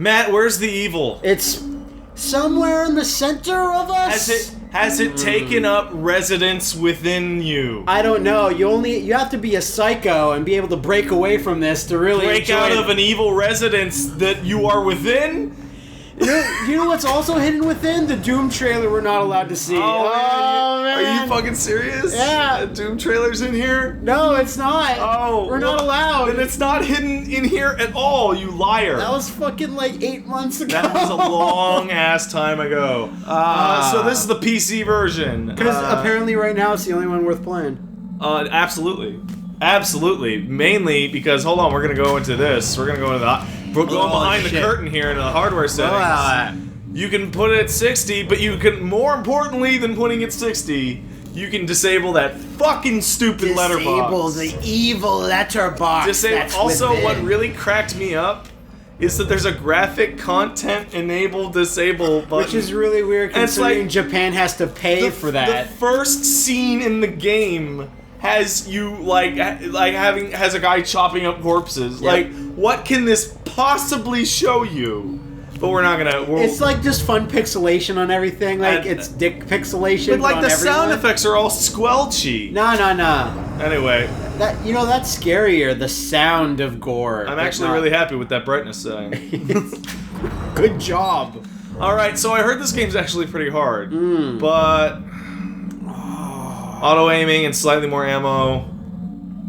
Matt, where's the evil? It's somewhere in the center of us. Has it taken up residence within you? I don't know. You have to be a psycho and be able to break away from this to really break out of an evil residence that you are within? You know what's also hidden within? The Doom trailer we're not allowed to see. Oh, man. Are you fucking serious? Yeah. The Doom trailer's in here? No, it's not. Oh. We're not allowed. Then it's not hidden in here at all, you liar. That was fucking like 8 months ago. That was a long ass time ago. So this is the PC version. Because apparently right now it's the only one worth playing. Absolutely. Absolutely. Mainly because, hold on, we're going to go into this. We're going to go into the... We're going behind the curtain here into the hardware settings. You can put it at 60, but you can, more importantly than putting it 60, you can disable that fucking stupid letterbox. Disable the evil letterbox. Also, what really cracked me up is that there's a graphic content enable disable button. Which is really weird considering Japan has to pay for that. The first scene in the game has you has a guy chopping up corpses. Yep. Like, what can this possibly show you? But we're not gonna. It's like just fun pixelation on everything. Like it's dick pixelation. But like the sound effects are all squelchy. No. Anyway, that's scarier. The sound of gore. I'm actually really happy with that brightness setting. Good job. All right, so I heard this game's actually pretty hard, but. Auto aiming and slightly more ammo.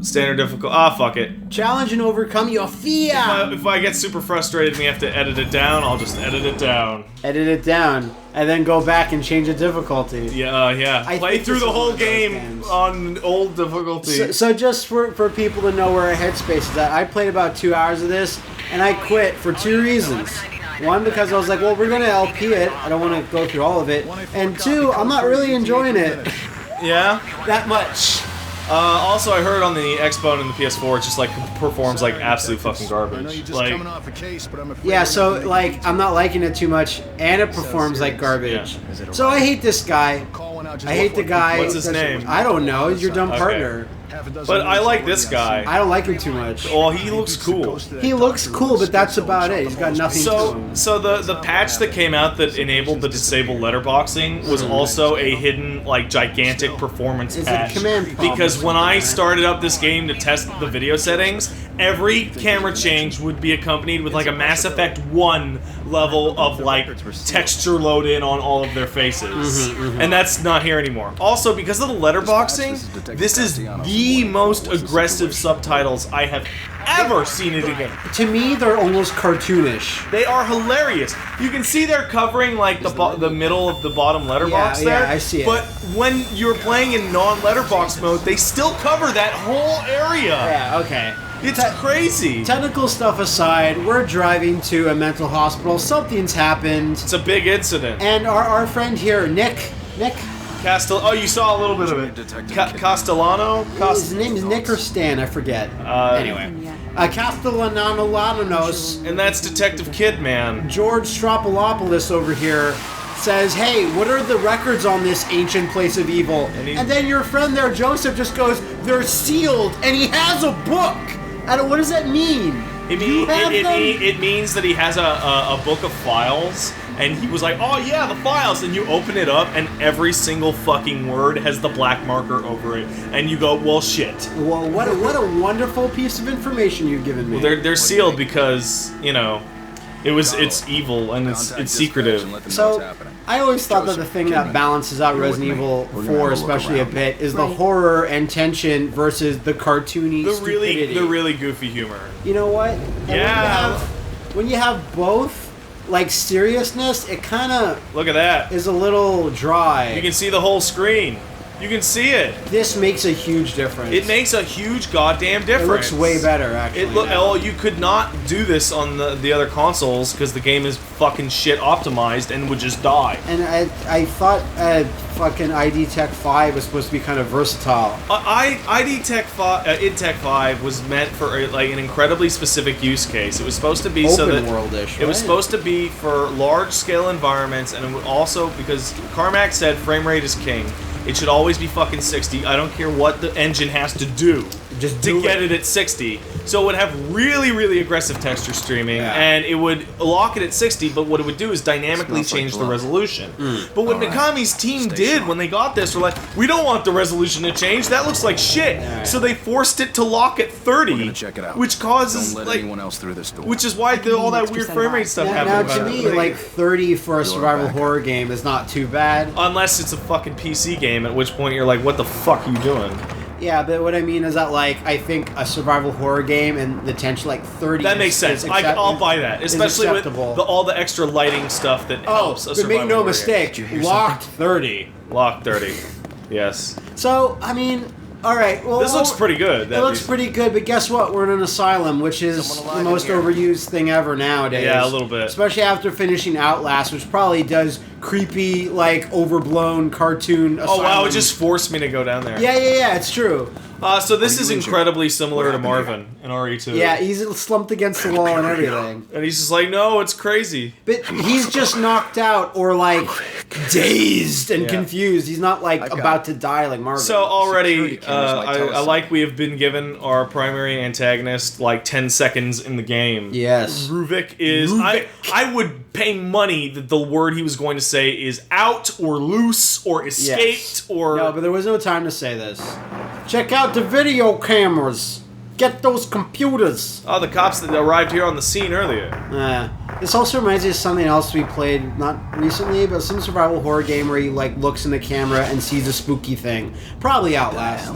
Standard difficult. Fuck it. Challenge and overcome your fear. If I get super frustrated and we have to edit it down, I'll just edit it down. Edit it down, and then go back and change the difficulty. Yeah. Play through the whole game on old difficulty. So just for people to know where our headspace is at, I played about 2 hours of this, and I quit for 2 reasons. One, because I was like, well, we're gonna LP it. I don't want to go through all of it. And 2, I'm not really enjoying it. Yeah? That much. Also, I heard on the Xbox and the PS4, it just like performs like absolute fucking garbage. Yeah, so like I'm not liking it too much, and it performs like garbage. Yeah. So I hate this guy. I hate the guy. What's his name? I don't know. He's your dumb partner. But I like this guy. I don't like him too much. Well, he looks cool. He looks cool, but that's about it. He's got nothing to him. So the patch that came out that enabled the disable letterboxing was also a hidden, like, gigantic performance patch. It's a command prompt. Because when I started up this game to test the video settings, every camera change would be accompanied with, like, a Mass Effect 1 level of, like, texture load in on all of their faces. And that's not here anymore. Also, because of the letterboxing, this is the most aggressive subtitles I have ever seen in a game. To me, they're almost cartoonish. They are hilarious. You can see they're covering like the middle of the bottom letterbox there. Yeah, I see it. But when you're playing in non-letterbox mode, they still cover that whole area. Yeah, okay. It's crazy. Technical stuff aside, we're driving to a mental hospital. Something's happened. It's a big incident. And our friend here, Nick. Oh, you saw a little bit of it. Castellano? His name's Nick or Stan, I forget. Anyway. Castellano-Ladanos. And that's Detective Kidman. George Stropolopoulos over here says, hey, what are the records on this ancient place of evil? And then your friend there, Joseph, just goes, they're sealed, and he has a book! What does that mean? It means that he has a book of files, and he was like, oh yeah, the files, and you open it up, and every single fucking word has the black marker over it, and you go, well, shit. Well, what a wonderful piece of information you've given me. Well, they're sealed because, you know, it's evil, and it's secretive. So, I always thought that the thing that balances out Resident Evil 4 especially a bit is the horror and tension versus the cartoony stupidity. The really goofy humor. You know what? Yeah. When you have both, like, seriousness, it kind of... Look at that. ...is a little dry. You can see the whole screen. You can see it. This makes a huge difference. It makes a huge goddamn difference. It looks way better, actually. You could not do this on the other consoles because the game is fucking shit optimized and would just die. And I thought fucking ID Tech 5 was supposed to be kind of versatile. ID Tech 5, id Tech 5 was meant for like an incredibly specific use case. It was supposed to be open world-ish, right? It was supposed to be for large scale environments, and it would also, because Carmack said frame rate is king. It should always be fucking 60. I don't care what the engine has to do. Just to get it at 60. So it would have really, really aggressive texture streaming, and it would lock it at 60, but what it would do is dynamically change the resolution. But what Mikami's team did when they got this were like, we don't want the resolution to change, that looks like shit. So they forced it to lock at 30, which causes, don't let anyone else through this door. which is why all that weird frame rate stuff happened. Now, to me, like 30 for a survival horror game is not too bad. Unless it's a fucking PC game, at which point you're like, what the fuck are you doing? Yeah, but what I mean is that, like, I think a survival horror game and the tension, like 30. That makes sense. I'll buy that, especially with all the extra lighting stuff that helps a survival but make no horror mistake, game. locked 30. Locked 30. Yes. So, I mean, all right. Well, this looks pretty good. It looks pretty good, but guess what? We're in an asylum, which is the most overused thing ever nowadays. Yeah, a little bit. Especially after finishing Outlast, which probably does creepy, like, overblown cartoon asylum. Oh, wow, it just forced me to go down there. Yeah, it's true. So this is incredibly similar to Marvin in RE2. Yeah, he's slumped against the wall and everything. And he's just like, no, it's crazy. But he's just knocked out or, like, dazed and confused. He's not, like, about to die like Marvin. So already, I like we have been given our primary antagonist, like, 10 seconds in the game. Yes. Ruvik is... I would pay money that the word he was going to say is out, or loose, or escaped, or... No, but there was no time to say this. Check out the video cameras. Get those computers. Oh, the cops that arrived here on the scene earlier. This also reminds me of something else we played, not recently, but some survival horror game where he, like, looks in the camera and sees a spooky thing. Probably Outlast.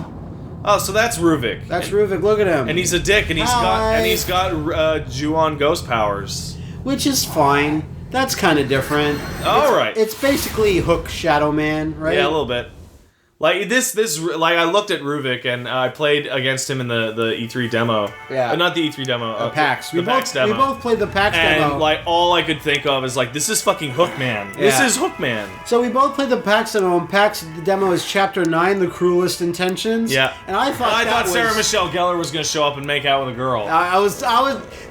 Oh, so that's Ruvik. That's Ruvik. Look at him. And he's a dick, and he's got Ju-on ghost powers. Which is fine. That's kind of different. Alright. It's basically Hook Shadow Man, right? Yeah, a little bit. Like, like, I looked at Ruvik, and I played against him in the E3 demo. Yeah. Not the E3 demo. PAX. The PAX demo. We both played the PAX demo. And, like, all I could think of is, like, this is fucking Hookman. Yeah. This is Hookman. So we both played the PAX demo, and PAX demo is Chapter 9, The Cruelest Intentions. Yeah. And I thought Sarah Michelle Gellar was going to show up and make out with a girl. I was.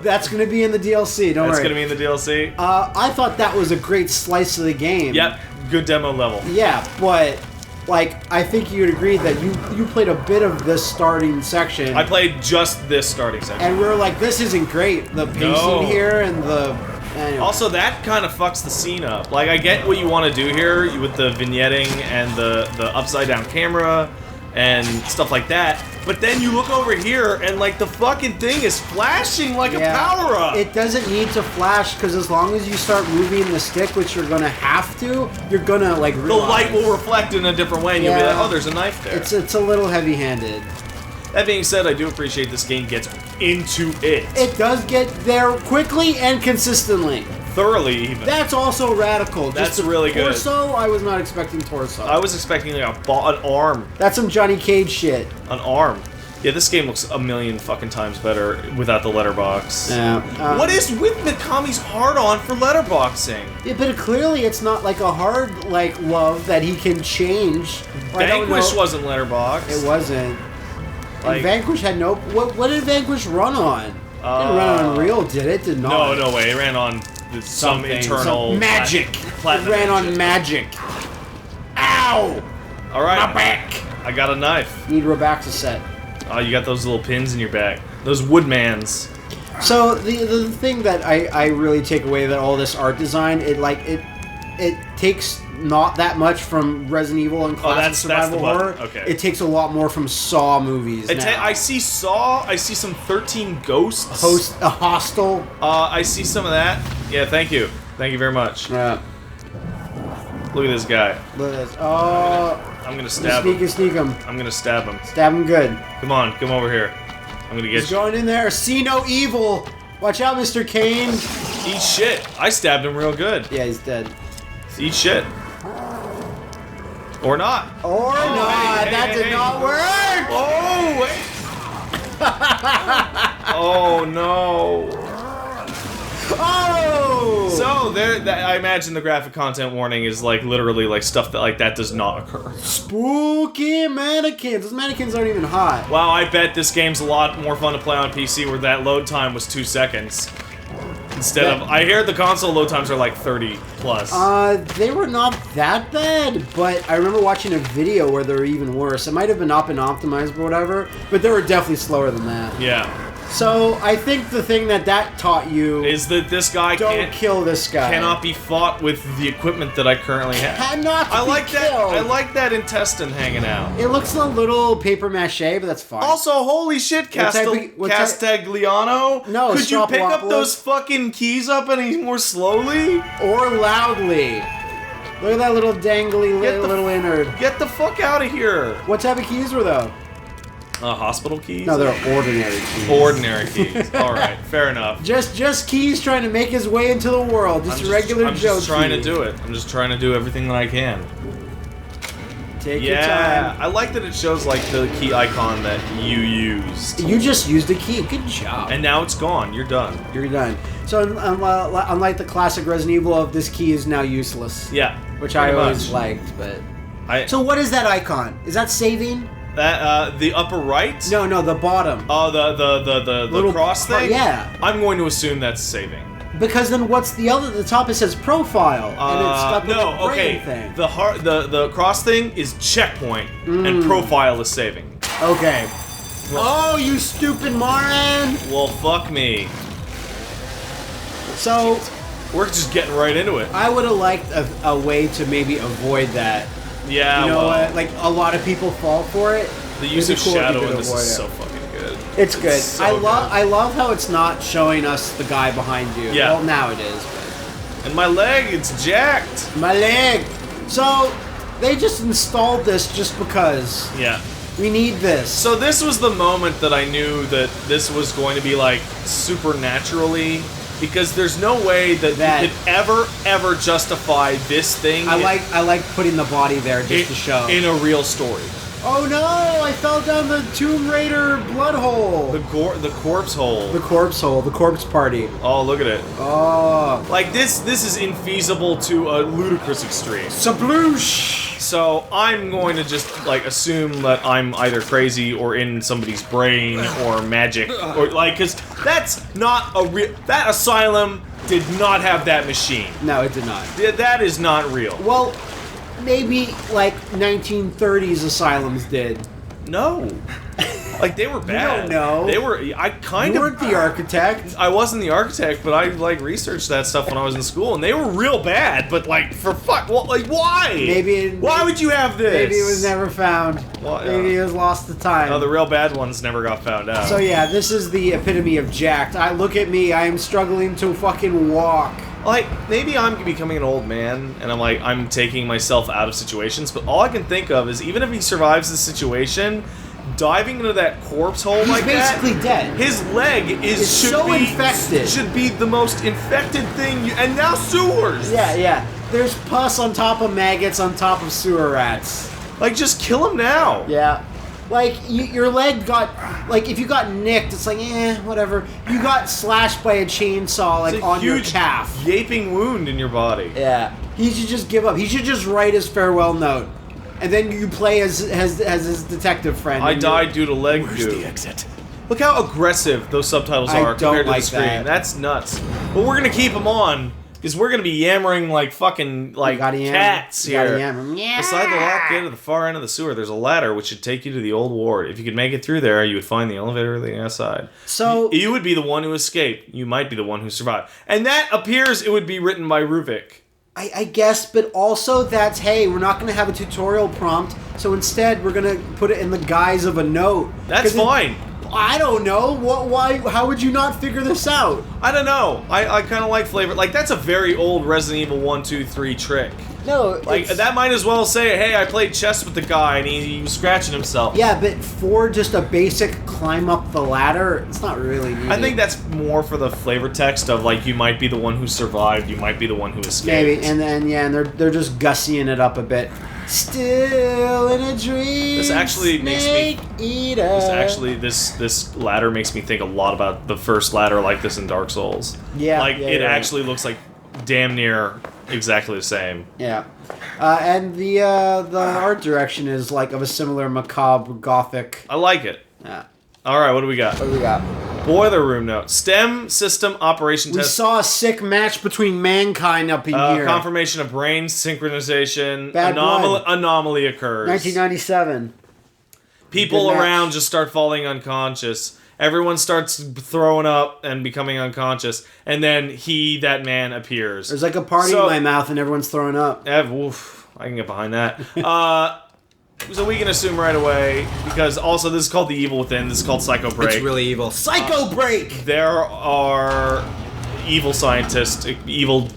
That's going to be in the DLC, don't worry. That's going to be in the DLC? I thought that was a great slice of the game. Yep. Good demo level. Yeah, but... Like, I think you'd agree that you played a bit of this starting section. I played just this starting section. And we were like, this isn't great. The pacing here and the... Anyway. Also, that kind of fucks the scene up. Like, I get what you want to do here with the vignetting and the upside-down camera and stuff like that. But then you look over here and, like, the fucking thing is flashing like a power-up. It doesn't need to flash, because as long as you start moving the stick, which you're gonna have to, you're gonna, like, realize. The light will reflect in a different way, and you'll be like, oh, there's a knife there. It's a little heavy-handed. That being said, I do appreciate this game gets into it. It does get there quickly and consistently. Thoroughly, even. That's also radical. That's really good. Torso, I was not expecting torso. I was expecting like an arm. That's some Johnny Cage shit. An arm. Yeah, this game looks a million fucking times better without the letterbox. Yeah. What is with Mikami's hard-on for letterboxing? Yeah, but clearly it's not like a hard, like, love that he can change. Vanquish wasn't letterbox. It wasn't. Like, Vanquish had no... What did Vanquish run on? It didn't run on Unreal, did it? Did not. No way. It ran on some internal... Some magic. It ran on magic. Ow! Alright. My back! I got a knife. Need Robaxaset. Oh, you got those little pins in your back. Those woodmans. So, the thing that I really take away that all this art design, it takes not that much from Resident Evil and classic survival horror. Okay. It takes a lot more from Saw movies now. I see Saw. I see some 13 Ghosts. A Hostel. I see some of that. Yeah, thank you. Thank you very much. Yeah. Look at this guy. Look at this. Oh. I'm gonna stab him. Sneak him. I'm gonna stab him. Stab him good. Come on, come over here. I'm gonna get you. He's going in there. See no evil. Watch out, Mr. Kane. Eat shit. I stabbed him real good. Yeah, he's dead. Eat shit. Or not. Or not. That did not work. Oh, wait. Oh, no. Oh! So, I imagine the graphic content warning is, like, literally, like, stuff that, like, that does not occur. Spooky mannequins. Those mannequins aren't even hot. Wow, I bet this game's a lot more fun to play on PC where that load time was 2 seconds. Instead of, I hear the console load times are like 30 plus. They were not that bad, but I remember watching a video where they were even worse. It might have not been optimized or whatever, but they were definitely slower than that. Yeah. So I think the thing that taught you is that this guy don't kill this guy. Cannot be fought with the equipment that I currently have. Cannot be killed. I like that intestine hanging out. It looks a little paper mache, but that's fine. Also, holy shit, Castigliano. No, could you pick up those fucking keys up any more slowly or loudly? Look at that little dangly little innard. Get the fuck out of here. What type of keys were those? Hospital keys? No, they're ordinary keys. Ordinary keys. All right, fair enough. Just keys trying to make his way into the world. Just regular Joe. I'm just trying to do it. I'm just trying to do everything that I can. Take your time. I like that it shows like the key icon that you used. You just used the key. Good job. And now it's gone. You're done. You're done. So unlike the classic Resident Evil, this key is now useless. Yeah. Which I always liked, but. So what is that icon? Is that saving? That the upper right? No, the bottom. Oh, the little cross thing? Yeah. I'm going to assume that's saving. Because then what's the top? It says profile, and it's got the brain thing. The cross thing is checkpoint, and profile is saving. Okay. Oh, you stupid Marin! Well, fuck me. So we're just getting right into it. I would have liked a way to maybe avoid that. Yeah, you know what? Like a lot of people fall for it. The use of shadow in this is so fucking good. It's good. I love how it's not showing us the guy behind you. Yeah. Well, now it is. But. And my leg, it's jacked. My leg. So they just installed this just because. Yeah. We need this. So this was the moment that I knew that this was going to be like supernaturally. Because there's no way that you could ever justify this thing. I like putting the body there just to show. In a real story. Oh no! I fell down the Tomb Raider blood hole. The corpse hole. The corpse hole. The corpse party. Oh, look at it. Oh. Like this is infeasible to a ludicrous extreme. Sabloosh! So I'm going to just like assume that I'm either crazy or in somebody's brain or magic or like, cause that's not a real. That asylum did not have that machine. No, it did not. That is not real. Well, maybe like 1930s asylums did. No. Like they were bad. You don't know. They were. I kind you of. weren't the architect. I wasn't the architect, but I like researched that stuff when I was in school, and they were real bad. But like, for fuck, well, like why? Why would you have this? Maybe it was never found. Well, maybe it was lost to time. No, the real bad ones never got found out. So yeah, this is the epitome of jacked. Look at me. I am struggling to fucking walk. Like, maybe I'm becoming an old man, and I'm taking myself out of situations, but all I can think of is even if he survives the situation, diving into that corpse hole like that... He's basically dead. His leg infected. Should be the most infected thing, and now sewers! Yeah. There's pus on top of maggots on top of sewer rats. Like, just kill him now! Yeah. Like, your leg got... Like, if you got nicked, it's like, whatever. You got slashed by a chainsaw, like, on your calf. Gaping wound in your body. Yeah. He should just give up. He should just write his farewell note. And then you play as his detective friend. I died due to leg Where's goo. the exit? Look how aggressive those subtitles are compared to the screen. That's nuts. But we're gonna keep them on, because we're gonna be yammering like fucking cats here. Beside the lock gate at the far end of the sewer, there's a ladder which should take you to the old ward. If you could make it through there, you would find the elevator leading outside. So you would be the one who escaped. You might be the one who survived. And that appears it would be written by Ruvik. I guess, but also that's, hey, we're not going to have a tutorial prompt, so instead we're going to put it in the guise of a note. That's fine. I don't know. Why? How would you not figure this out? I don't know. I kind of like flavor. Like, that's a very old Resident Evil 1, 2, 3 trick. No, like that might as well say, "Hey, I played chess with the guy and he was scratching himself." Yeah, but for just a basic climb up the ladder, it's not really needed. I think that's more for the flavor text of like you might be the one who survived, you might be the one who escaped. Maybe, and then they're just gussying it up a bit. Still in a dream. This actually makes me. Eater. This ladder makes me think a lot about the first ladder like this in Dark Souls. Yeah, like it actually looks like damn near exactly the same. Yeah, and the art direction is like of a similar macabre gothic. I like it. Yeah. All right, what do we got? What do we got? Boiler room note. STEM system operation We test. saw a sick match between mankind up in here. Confirmation of brain synchronization. Bad blood. Anomaly occurs. 1997. People Good match. around just start falling unconscious. Everyone starts throwing up and becoming unconscious. And then that man appears. There's like a party in my mouth and everyone's throwing up. Oof, I can get behind that. So we can assume right away, because also this is called the Evil Within, this is called Psycho Break. It's really evil. Psycho Break! There are evil scientists, evil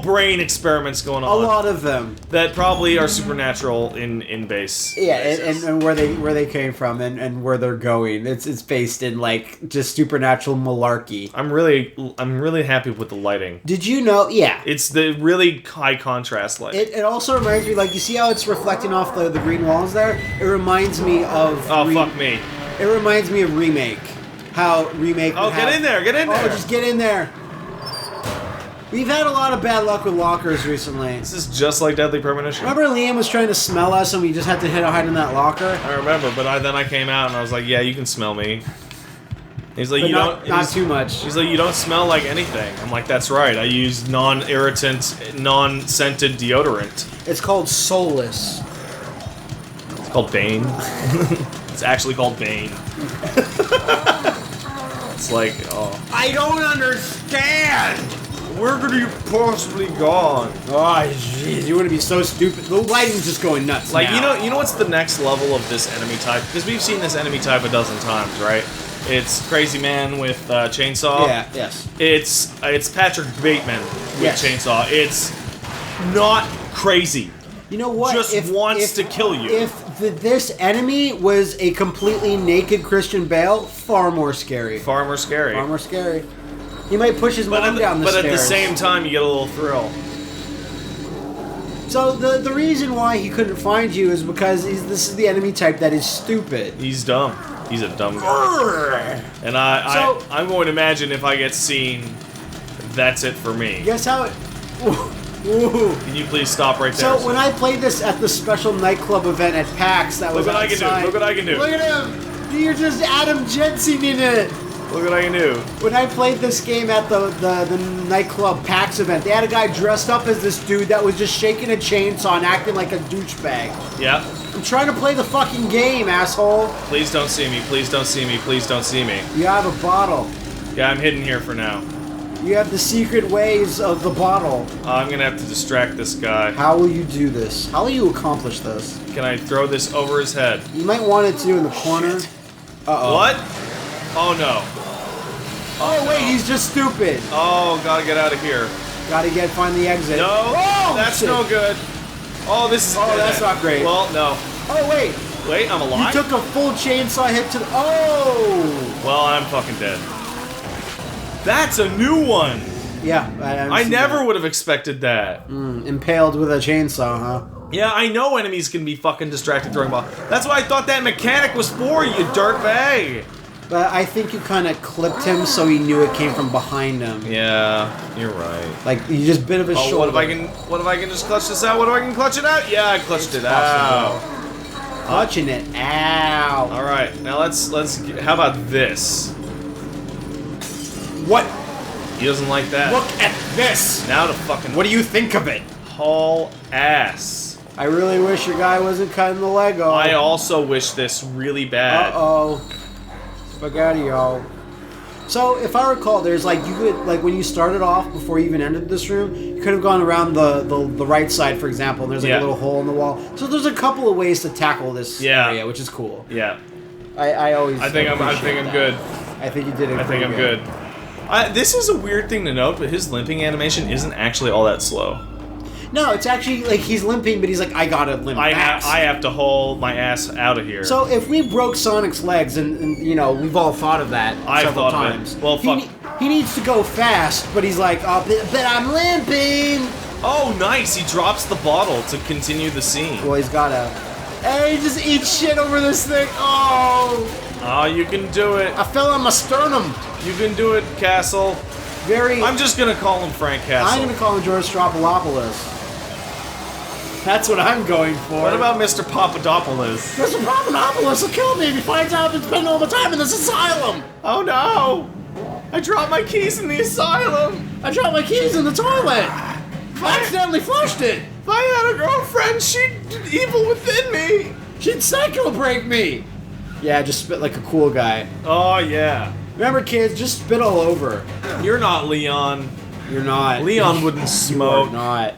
brain experiments going on. A lot of them. That probably are supernatural in base. Yeah, and where they came from and where they're going. It's based in like just supernatural malarkey. I'm really happy with the lighting. Did you know? Yeah. It's the really high contrast lighting. It also reminds me, like, you see how it's reflecting off the green walls there? It reminds me of... fuck me. It reminds me of Remake. How Remake would get in there, get in there. Oh, just get in there. We've had a lot of bad luck with lockers recently. This is just like Deadly Premonition. Remember Liam was trying to smell us and we just had to hide in that locker? I remember, but then I came out and I was like, yeah, you can smell me. He's like, not too much. He's like, you don't smell like anything. I'm like, that's right. I use non-irritant, non-scented deodorant. It's called Soulless. It's called Bane. It's actually called Bane. It's like, oh. I don't understand! Where could you possibly gone? Oh, jeez, you want to be so stupid. The lighting's just going nuts. Like, now. you know what's the next level of this enemy type? Because we've seen this enemy type a dozen times, right? It's Crazy Man with chainsaw. Yeah, yes. It's Patrick Bateman with Yes. chainsaw. It's not crazy. You know what? Just wants to kill you. If this enemy was a completely naked Christian Bale, far more scary. Far more scary. Far more scary. He might push his mom down the stairs. But at the same time, you get a little thrill. So the reason why he couldn't find you is because this is the enemy type that is stupid. He's dumb. He's a dumb guy. And I'm going to imagine if I get seen, that's it for me. Guess how it... Ooh. Can you please stop right there? So when I played this at the special nightclub event at PAX, that was outside. Look what I can do. Look at him. You're just Adam Jensen in it. Look what I can do. When I played this game at the nightclub PAX event, they had a guy dressed up as this dude that was just shaking a chainsaw and acting like a douchebag. Yeah. I'm trying to play the fucking game, asshole. Please don't see me. Please don't see me. Please don't see me. You have a bottle. Yeah, I'm hidden here for now. You have the secret ways of the bottle. I'm gonna have to distract this guy. How will you do this? How will you accomplish this? Can I throw this over his head? You might want it to in the corner. Uh-oh. What? Oh no. Oh wait, he's just stupid. Oh, gotta get out of here. Gotta find the exit. No, oh, that's shit. no good. Oh, this is. Oh, that's not great. Well, no. Oh wait. Wait, I'm alive. You took a full chainsaw hit to the. Oh. Well, I'm fucking dead. That's a new one. Yeah, I never would have expected that. Impaled with a chainsaw, huh? Yeah, I know enemies can be fucking distracted throwing balls. That's what I thought that mechanic was for, you dirtbag. But I think you kind of clipped him so he knew it came from behind him. Yeah, you're right. Like you just bit of his shoulder. What if I can just clutch this out? What if I can clutch it out? Yeah, I clutched it out. Clutching it out. All right, now let's. How about this? What? He doesn't like that. Look at this. Now to fucking. What do you think of it? Haul ass. I really wish your guy wasn't cutting the Lego. I also wish this really bad. Uh-oh. Spaghetti-o. So, if I recall, there's like, you could, like, when you started off, before you even entered this room, you could have gone around the right side, for example, and there's like a little hole in the wall. So there's a couple of ways to tackle this area, which is cool. Yeah. I think I'm good. I think you did it. I think I'm good. This is a weird thing to note, but his limping animation isn't actually all that slow. No, it's actually like he's limping, but he's like, I gotta limp. I have to haul my ass out of here. So if we broke Sonic's legs, and you know, we've all thought of that several times. Well, fuck. He needs to go fast, but he's like, oh, but I'm limping. Oh, nice. He drops the bottle to continue the scene. Well, he's gotta. Hey, he just eats shit over this thing. Oh. Oh, you can do it. I fell on my sternum. You can do it, Castle. I'm just gonna call him Frank Castle. I'm gonna call him George Stropolopoulos. That's what I'm going for. What about Mr. Papadopoulos? Mr. Papadopoulos will kill me if he finds out I've been spending all the time in this asylum. Oh no! I dropped my keys in the asylum. I dropped my keys in the toilet. I accidentally flushed it. If I had a girlfriend, she'd evil within me. She'd psycho break me. Yeah, just spit like a cool guy. Oh yeah. Remember, kids, just spit all over. You're not Leon. You're not. Leon wouldn't smoke. You're not.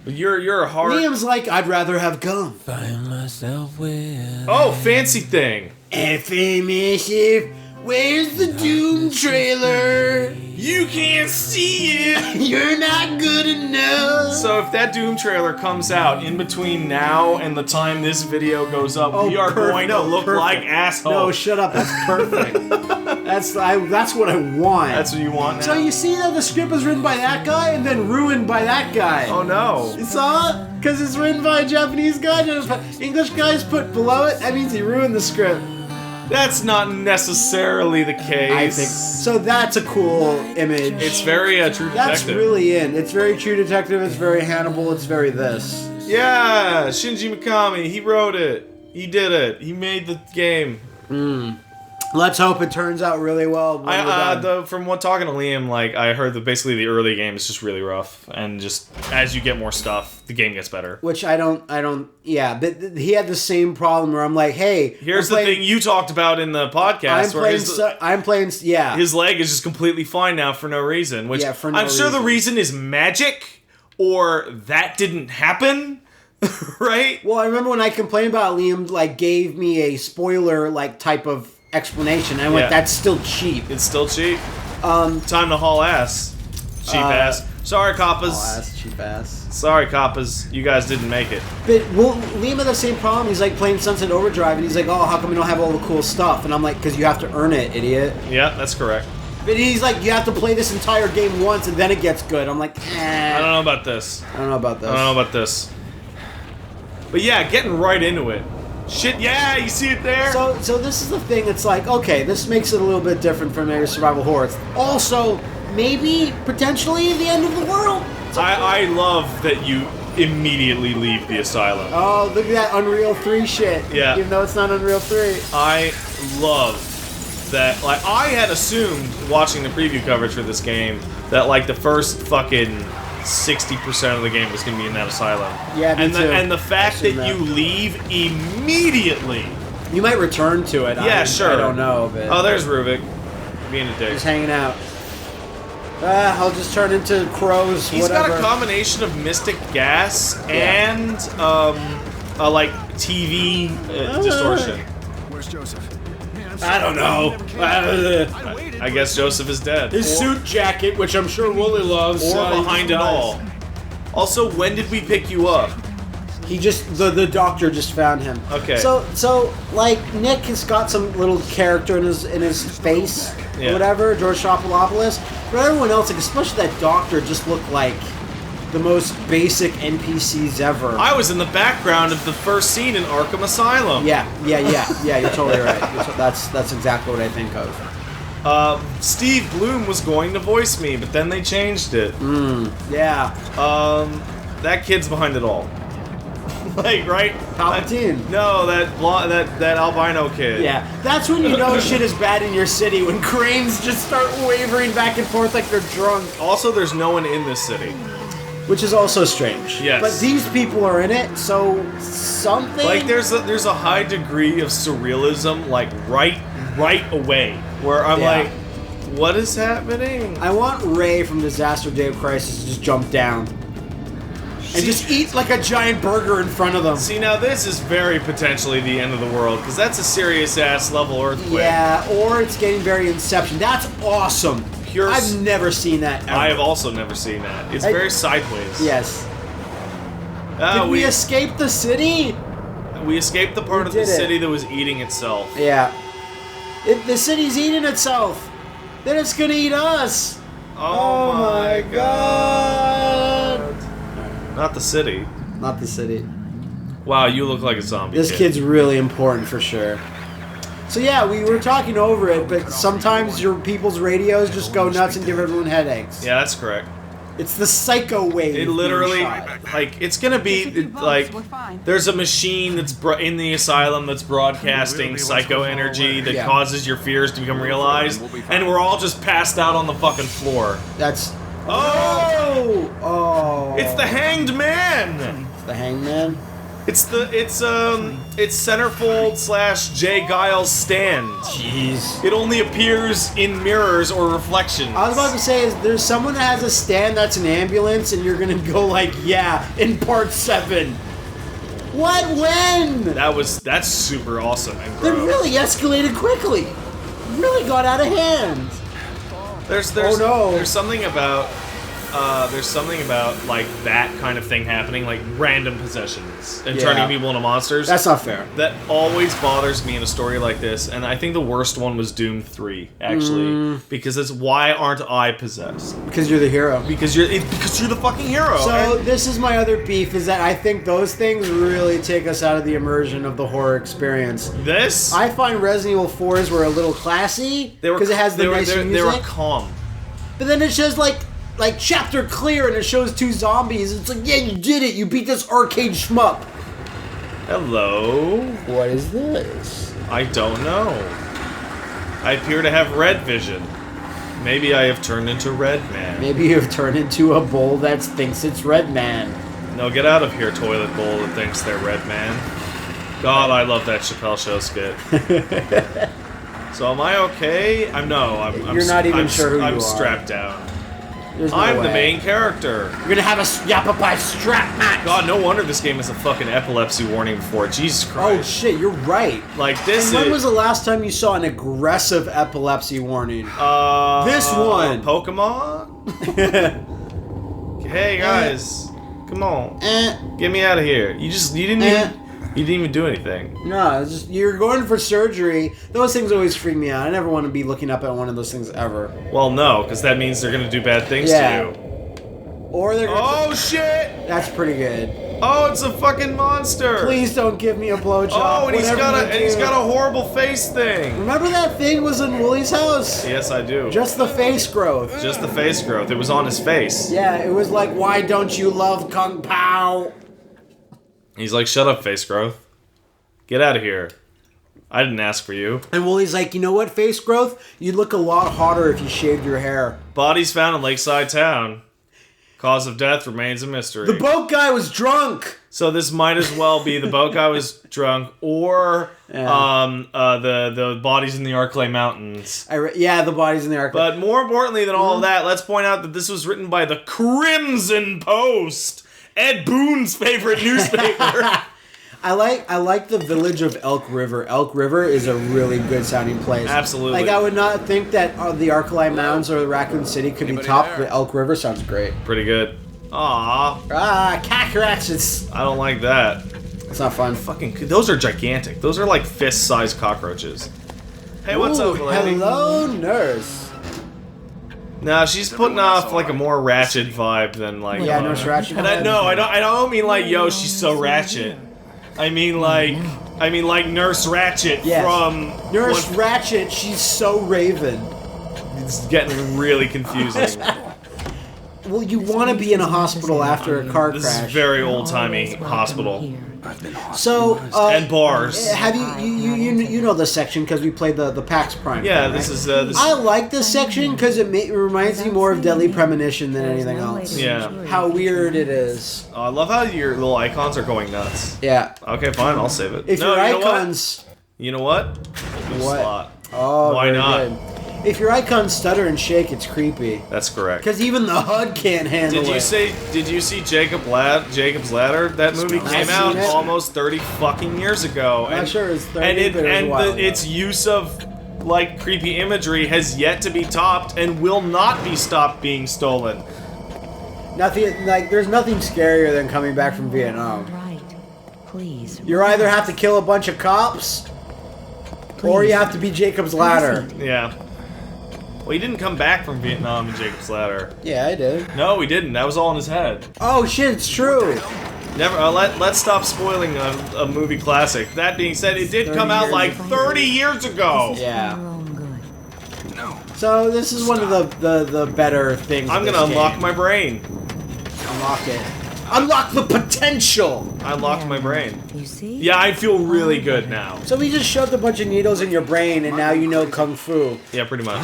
You're a hard. Liam's like, I'd rather have gum. Find myself with. Oh, fancy thing. Affirmative. Where's the Doom trailer? You can't see it. You're not good enough. So if that Doom trailer comes out in between now and the time this video goes up, we are going to look like assholes. No, shut up. That's perfect. That's what I want. That's what you want now? So you see that the script was written by that guy and then ruined by that guy. Oh no. You saw it? Because it's written by a Japanese guy and English guys put below it. That means he ruined the script. That's not necessarily the case. I think so. That's a cool image. It's very True Detective. That's really in. It's very True Detective. It's very Hannibal. It's very this. Yeah, Shinji Mikami. He wrote it. He did it. He made the game. Let's hope it turns out really well. From talking to Liam, like I heard that basically the early game is just really rough, and just as you get more stuff, the game gets better. Which I don't. Yeah, but he had the same problem where I'm like, hey, here's the thing you talked about in the podcast. I'm playing. Yeah, his leg is just completely fine now for no reason. Which I'm sure the reason is magic, or that didn't happen. Right? Well, I remember when I complained about Liam, like gave me a spoiler like type of explanation. And I went, that's still cheap. It's still cheap. Time to haul ass. Cheap ass. Sorry, coppas. Haul ass, cheap ass. Sorry, coppas. You guys didn't make it. But Liam had the same problem. He's like playing Sunset Overdrive, and he's like, oh, how come we don't have all the cool stuff? And I'm like, because you have to earn it, idiot. Yeah, that's correct. But he's like, you have to play this entire game once, and then it gets good. I'm like, I don't know about this. I don't know about this. But yeah, getting right into it. Shit, yeah, you see it there? So this is the thing, it's like, okay, this makes it a little bit different from a survival horror. It's also, maybe, potentially, the end of the world. I love that you immediately leave the asylum. Oh, look at that Unreal 3 shit. Yeah. Even though it's not Unreal 3. I love that, like, I had assumed, watching the preview coverage for this game, that, like, the first fucking 60% of the game was going to be in that asylum. Yeah, me too. And the fact that you leave immediately. You might return to it. Yeah, sure. I don't know. But oh, there's Rubik. Being a dick. Just hanging out. I'll just turn into crows, He's whatever. got a combination of mystic gas and, like, TV distortion. Where's Joseph? I don't know. I guess Joseph is dead. His suit jacket, which I'm sure Wooly loves. Or behind it all. Also, when did we pick you up? He just, the doctor just found him. Okay. So like, Nick has got some little character in his face, or whatever, George Stropolopoulos. But everyone else, like, especially that doctor, just looked like the most basic NPCs ever. I was in the background of the first scene in Arkham Asylum. Yeah, you're totally right. That's exactly what I think of. Steve Bloom was going to voice me, but then they changed it. Yeah. That kid's behind it all. Like, right? Palpatine. No, that albino kid. Yeah, that's when you know shit is bad in your city, when cranes just start wavering back and forth like they're drunk. Also, there's no one in this city. Which is also strange. Yes. But these people are in it, so something... Like, there's a high degree of surrealism, like, right away, where I'm like, what is happening? I want Ray from Disaster Day of Crisis to just jump down. And just eat like a giant burger in front of them. See, now this is very potentially the end of the world, because that's a serious-ass level earthquake. Yeah, or it's getting very Inception. That's awesome. I've never seen that ever. I have also never seen that. It's very sideways. Yes. Did we escape the city? We escaped the part of the city that was eating itself. Yeah. The city's eating itself. Then it's gonna eat us. Oh my god. Not the city. Not the city. Wow, you look like a zombie. This kid's really important for sure. So yeah, we were talking over it, but sometimes your people's radios just go nuts and give everyone headaches. Yeah, that's correct. It's the psycho wave. It literally, being shot. like, it's gonna be, like, there's a machine that's in the asylum that's broadcasting psycho energy that causes your fears to become realized, and we're all just passed out on the fucking floor. That's... Oh! It's the Hanged Man! The Hangman? It's Centerfold / Jay Giles' stand. Jeez. It only appears in mirrors or reflections. I was about to say, is there's someone that has a stand that's an ambulance, and you're gonna go like, yeah, in part 7. What? When? That's super awesome and They gross. really escalated quickly. Really got out of hand. There's something about like that kind of thing happening, like random possessions and turning people into monsters. That's not fair. That always bothers me in a story like this, and I think the worst one was Doom 3, actually, because it's why aren't I possessed? Because you're the hero. Because you're the fucking hero. So this is my other beef, is that I think those things really take us out of the immersion of the horror experience. This? I find Resident Evil 4s were a little classy because it has the nice music. They were calm. But then it shows like chapter clear and it shows 2 zombies. It's like, yeah, you did it. You beat this arcade shmup. Hello? What is this? I don't know. I appear to have red vision. Maybe I have turned into Red Man. Maybe you've turned into a bowl that thinks it's Red Man. No, get out of here, toilet bowl that thinks they're Red Man. God, I love that Chappelle Show skit. So am I okay? You're not even sure who you are. I'm strapped down. There's no I'm the way. main character. You're gonna have a Yappapai strap match. God, no wonder this game has a fucking epilepsy warning before it. Jesus Christ. Oh shit, you're right. Like this. And when was the last time you saw an aggressive epilepsy warning? This one. Pokemon. Hey guys, come on, get me out of here. You didn't even do anything. No, it's just you're going for surgery. Those things always freak me out. I never want to be looking up at one of those things ever. Well, no, because that means they're gonna do bad things to you. Or they're gonna... Oh shit! That's pretty good. Oh, it's a fucking monster! Please don't give me a blowjob. Oh, and he's got a horrible face thing. Remember that thing was in Wooly's house? Yes, I do. Just the face growth. Just the face growth. It was on his face. Yeah, it was like, why don't you love Kung Pao? He's like, shut up, face growth. Get out of here. I didn't ask for you. And Wooly's like, you know what, face growth? You'd look a lot hotter if you shaved your hair. Bodies found in Lakeside Town. Cause of death remains a mystery. The boat guy was drunk! So this might as well be the boat guy was drunk, or the bodies in the Arklay Mountains. The bodies in the Arklay. But more importantly than all of that, let's point out that this was written by the Crimson Post, Ed Boon's favorite newspaper. I like the village of Elk River. Elk River is a really good sounding place. Absolutely. Like, I would not think that the Arklay Mounds or Raccoon City could be topped, but Elk River sounds great. Pretty good. Aww. Cockroaches. I don't like that. It's not fun. Fucking, those are gigantic. Those are like fist-sized cockroaches. Hey, what's up, lady? Hello, nurse. No, she's putting off like a more ratchet vibe than like. Yeah, Nurse Ratchet. And I don't mean like, yo, she's so ratchet. I mean like Nurse Ratchet from Nurse Ratchet. She's so Raven. It's getting really confusing. Well, you want to be in a hospital after a car crash. This is very old-timey hospital. So, and bars. Have you know this section because we played the PAX Prime. Yeah, thing, this right? is. I like this section because it reminds me more of Deadly Premonition than anything else. Yeah. How weird it is. I love how your little icons are going nuts. Yeah. Okay, fine, I'll save it. If your icons. You know what? What? Slot. Oh, why not? Good. If your icons stutter and shake, it's creepy. That's correct. Because even the HUD can't handle it. Did you see Jacob's Ladder? That movie came out almost 30 fucking years ago. I'm not sure it's 30, but it was a while ago. Its use of like creepy imagery has yet to be topped and will not be stopped being stolen. Nothing like there's nothing scarier than coming back from Vietnam. Right. Please. You either have to kill a bunch of cops, or you have to be Jacob's Ladder. Yeah. Well, he didn't come back from Vietnam in Jacob's Ladder. Yeah, I did. No, he didn't. That was all in his head. Oh shit, it's true. Never. Let's stop spoiling a movie classic. That being said, it did come out like 30 years ago. Yeah. Your own good. No. So this is one of the better things. I'm gonna unlock my brain. Unlock it. Unlock the potential! I unlocked my brain. You see? Yeah, I feel really good now. So we just shoved a bunch of needles in your brain and now you know Kung Fu. Yeah, pretty much.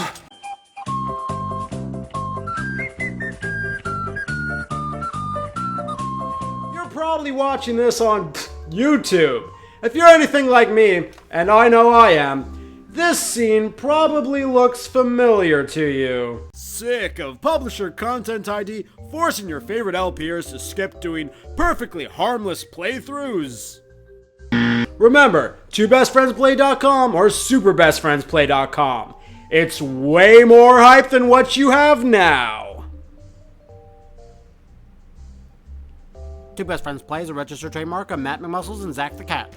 You're probably watching this on YouTube. If you're anything like me, and I know I am, this scene probably looks familiar to you. Sick of publisher Content ID forcing your favorite LPers to skip doing perfectly harmless playthroughs? Remember, twobestfriendsplay.com or superbestfriendsplay.com. It's way more hype than what you have now. Two Best Friends Play is a registered trademark of Matt McMuscles and Zach the Cat.